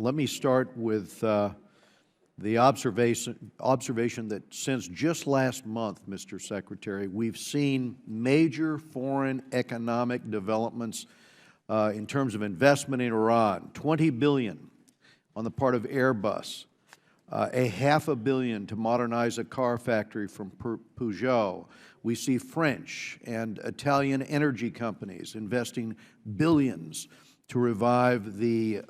Let me start with the observation that since just last month, Mr. Secretary, we've seen major foreign economic developments in terms of investment in Iran. $20 billion on the part of Airbus, $500 million to modernize a car factory from Peugeot. We see French and Italian energy companies investing billions to revive the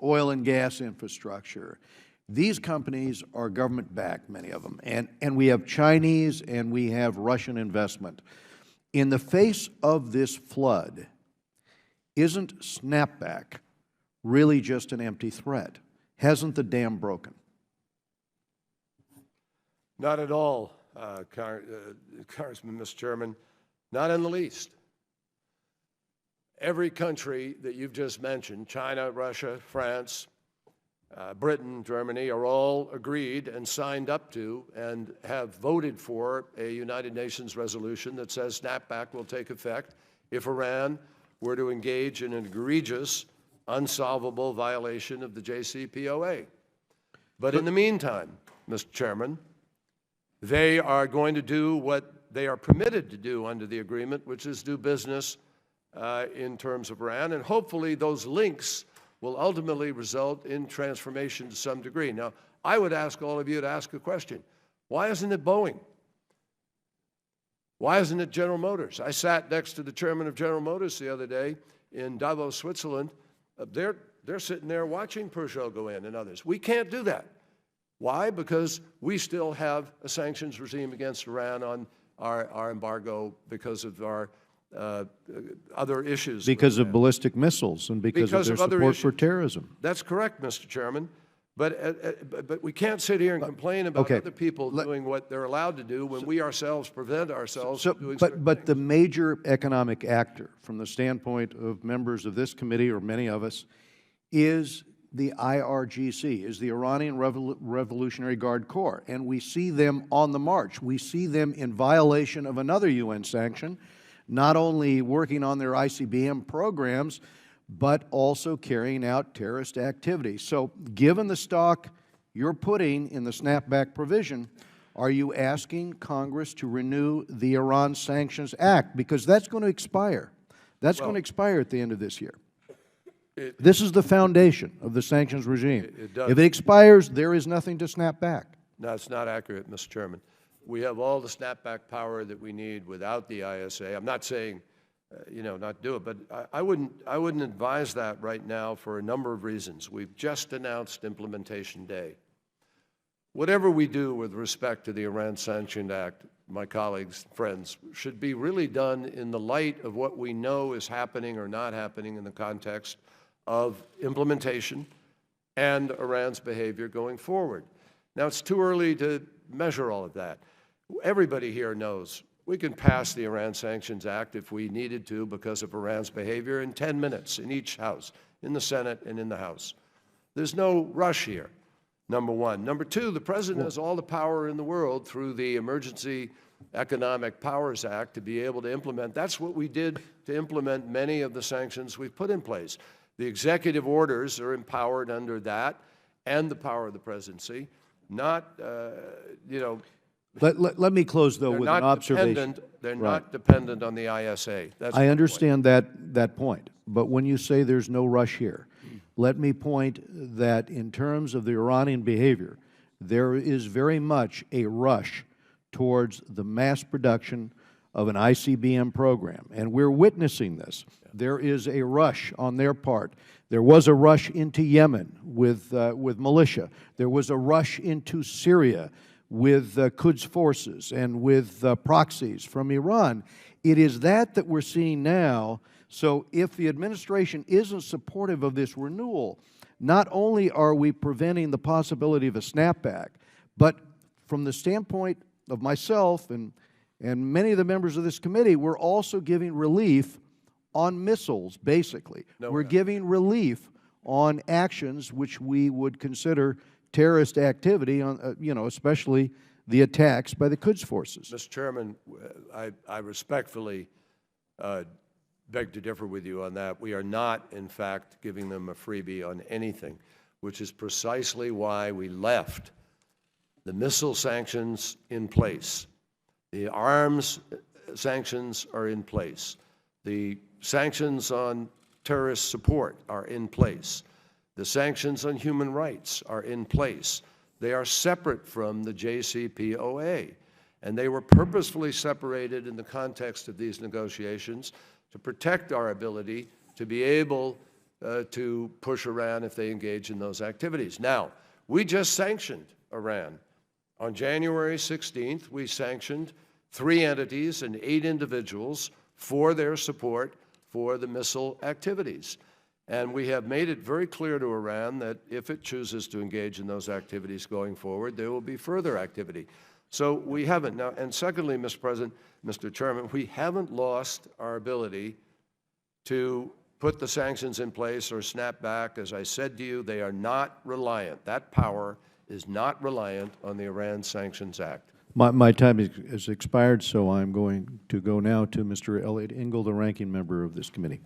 oil and gas infrastructure. These companies are government-backed, many of them, and we have Chinese and we have Russian investment. In the face of this flood, isn't snapback really just an empty threat? Hasn't the dam broken? Not at all, Congressman, Mr. Chairman, not in the least. Every country that you've just mentioned, China, Russia, France, Britain, Germany, are all agreed and signed up to and have voted for a United Nations resolution that says snapback will take effect if Iran were to engage in an egregious, unsolvable violation of the JCPOA. But in the meantime, Mr. Chairman, they are going to do what they are permitted to do under the agreement, which is do business in terms of Iran, and hopefully those links will ultimately result in transformation to some degree. Now, I would ask all of you to ask a question. Why isn't it Boeing? Why isn't it General Motors? I sat next to the chairman of General Motors the other day in Davos, Switzerland. They're sitting there watching Peugeot go in and others. We can't do that. Why? Because we still have a sanctions regime against Iran on our embargo because of our other issues. Because of ballistic missiles and because of their support for terrorism. That's correct, Mr. Chairman. But we can't sit here and complain about other people doing what they're allowed to do when we ourselves prevent ourselves from doing certain But things. the major economic actor, from the standpoint of members of this committee or many of us, is the IRGC, is the Iranian Revolutionary Guard Corps. And we see them on the march. We see them in violation of another UN sanction, not only working on their ICBM programs, but also carrying out terrorist activity. So given the stock you're putting in the snapback provision, are you asking Congress to renew the Iran Sanctions Act? Because that's going to expire. That's going to expire at the end of this year. This is the foundation of the sanctions regime. If it expires, there is nothing to snap back. No, it's not accurate, Mr. Chairman. We have all the snapback power that we need without the ISA. I'm not saying, not do it, but I wouldn't advise that right now for a number of reasons. We've just announced implementation day. Whatever we do with respect to the Iran Sanctions Act, my colleagues, friends, should be really done in the light of what we know is happening or not happening in the context of implementation and Iran's behavior going forward. Now, it's too early to measure all of that. Everybody here knows we can pass the Iran Sanctions Act if we needed to because of Iran's behavior in 10 minutes in each house, in the Senate and in the House. There's no rush here, number one. Number two, the President has all the power in the world through the Emergency Economic Powers Act to be able to implement. That's what we did to implement many of the sanctions we've put in place. The executive orders are empowered under that and the power of the presidency, not, Let me close, though, with an observation. They're not dependent on the ISA. That's I understand that point. But when you say there's no rush here, let me point that in terms of the Iranian behavior, there is very much a rush towards the mass production of an ICBM program. And we're witnessing this. There is a rush on their part. There was a rush into Yemen with militia. There was a rush into Syria with Quds forces and with proxies from Iran. It is that we're seeing now. So if the administration isn't supportive of this renewal, not only are we preventing the possibility of a snapback, but from the standpoint of myself and many of the members of this committee, we're also giving relief on missiles, basically. We're giving relief on actions which we would consider terrorist activity, on, especially the attacks by the Quds forces. Mr. Chairman, I respectfully beg to differ with you on that. We are not, in fact, giving them a freebie on anything. which is precisely why we left the missile sanctions in place. The arms sanctions are in place. The sanctions on terrorist support are in place. The sanctions on human rights are in place. They are separate from the JCPOA, and they were purposefully separated in the context of these negotiations to protect our ability to be able to push Iran if they engage in those activities. Now, we just sanctioned Iran. On January 16th, we sanctioned 3 entities and 8 individuals for their support for the missile activities. And we have made it very clear to Iran that if it chooses to engage in those activities going forward, there will be further activity. So we haven't. Now, and secondly, Mr. President, Mr. Chairman, we haven't lost our ability to put the sanctions in place or snap back. As I said to you, they are not reliant. That power is not reliant on the Iran Sanctions Act. My time has expired, so I'm going to go now to Mr. Elliott Engel, the ranking member of this committee.